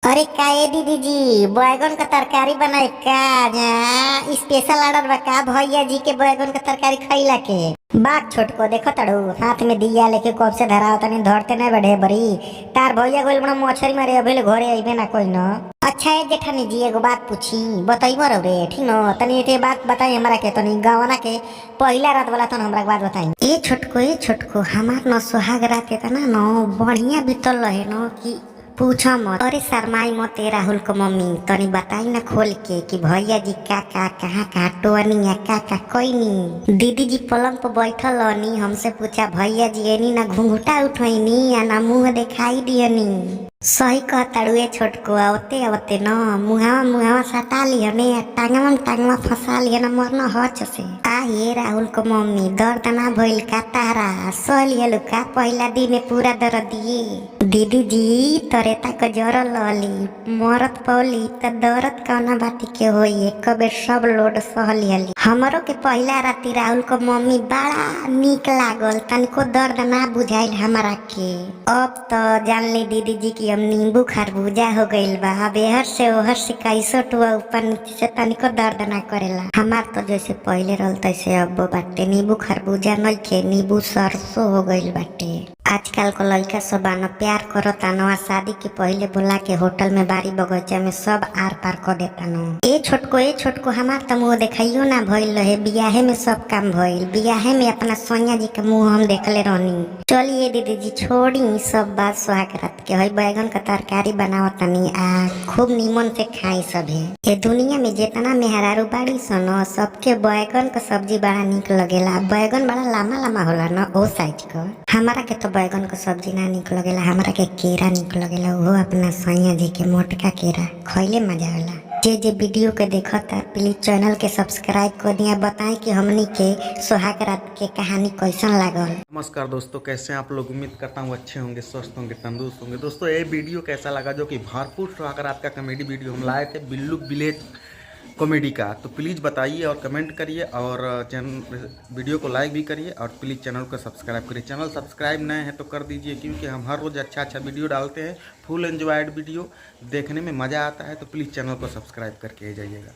अरे का ए दीदी जी बैगन का तरकारी बनाए का स्पेशल ऑर्डर बा का भैया जी के बैगन का तरकारी खइला के बात छोट को देखो तड़ू हाथ में दिया लेके कब से धराव तनी धरते नहीं बढ़े बड़ी तार भैया गोल बड़ा मछली मारे अभी घरे अइबे ना कोई न। अच्छा है जेठानी जी एगो बात पूछी बताइबो रे ठीक न तनी एक बात बताई हमरा के तनी गवना के पहला रात वाला तन हमरा के बात बताई। ए छोटको हमार न सुहाग रात के तना न बढ़िया बीतल रहे न कि पूछो मत। अरे शर्माई मत राहुल को मम्मी तनी बताई ना खोल के कि भैया जी का कहाँ कहाँ टोनी या का कोई नी। दीदी जी पलंग पर बैठल रहनी हमसे पूछा भैया जी एनी ना घुंघुटा उठैनी या ना मुंह दिखाई दियनी। सही कहताड़ुए छोटको आवते आवते न मुहावा सटा लिया ने टांगवा फंसा लिया न मरना हच से। आ ये राहुल को मम्मी दर्द ना भइल का तारा सलियल का पहला दिन पूरा दर्द दिए। दीदी जी तरे तक जर लली मरत पौली त दर्द कौना बाती के होई कबे सब लोड सहलियली। हमरो के पहला राती राहुल को मम्मी बड़ा निक लागल तनिको दर्द ना बुझाइल हमरा के। अब तो जान ली दीदी जी की हम नींबू खरबूजा हो गइल बा अब एहर से ओहर से कैसो टुआ ऊपर नीचे से तनिको दर्द ना करेला। हमार तो जैसे पहले रहल तैसे अब बाटे नींबू खरबूजा नइखे नींबू सरसों हो गइल बाटे। आजकल को लड़का सब आना प्यार करता न शादी के पहले बुला के होटल में बारी बगीचा में सब आर पार कर देता न। ए छोटको हमार तो मुँह देखाइयो ना भइल रहे बियाहे में सब काम भइल बियाहे में अपना सोनिया जी के मुँह हम देखले रहनी। चलिए दीदी जी छोड़ी सब बात सुहाग रात के हई बैगन का तरकारी बनाओ तनी आ खूब नीमन से खाई सभे। ये दुनिया में जितना मेहरारू बाड़ी सन सबके बैगन का सब्जी बड़ा निक लगेला। बैगन बड़ा लम्बा होला न ओ साइज का। हमारा के तो बैगन का सब्जी ना निक लगेला हमरा के केरा निक लगेला वो अपना सैया जी के मोटका केरा खइले मजा आला। जे वीडियो के देखता प्लीज चैनल के सब्सक्राइब कर दिया बताएं कि हमनी के सुहाग रात के कहानी कैसन लागल। नमस्कार दोस्तों, कैसे हैं आप लोग। उम्मीद करता हूँ अच्छे होंगे, स्वस्थ होंगे, तंदुरुस्त होंगे। दोस्तों ये वीडियो कैसा लगा जो कि भरपूर सुहाग रात का कॉमेडी वीडियो हम लाए थे बिल्लू विलेज कॉमेडी का, तो प्लीज़ बताइए और कमेंट करिए और चैनल वीडियो को लाइक भी करिए और प्लीज़ चैनल को सब्सक्राइब करिए। चैनल सब्सक्राइब नए हैं तो कर दीजिए क्योंकि हम हर रोज़ अच्छा वीडियो डालते हैं। फुल एंजॉयड वीडियो देखने में मज़ा आता है, तो प्लीज़ चैनल को सब्सक्राइब करके जाइएगा।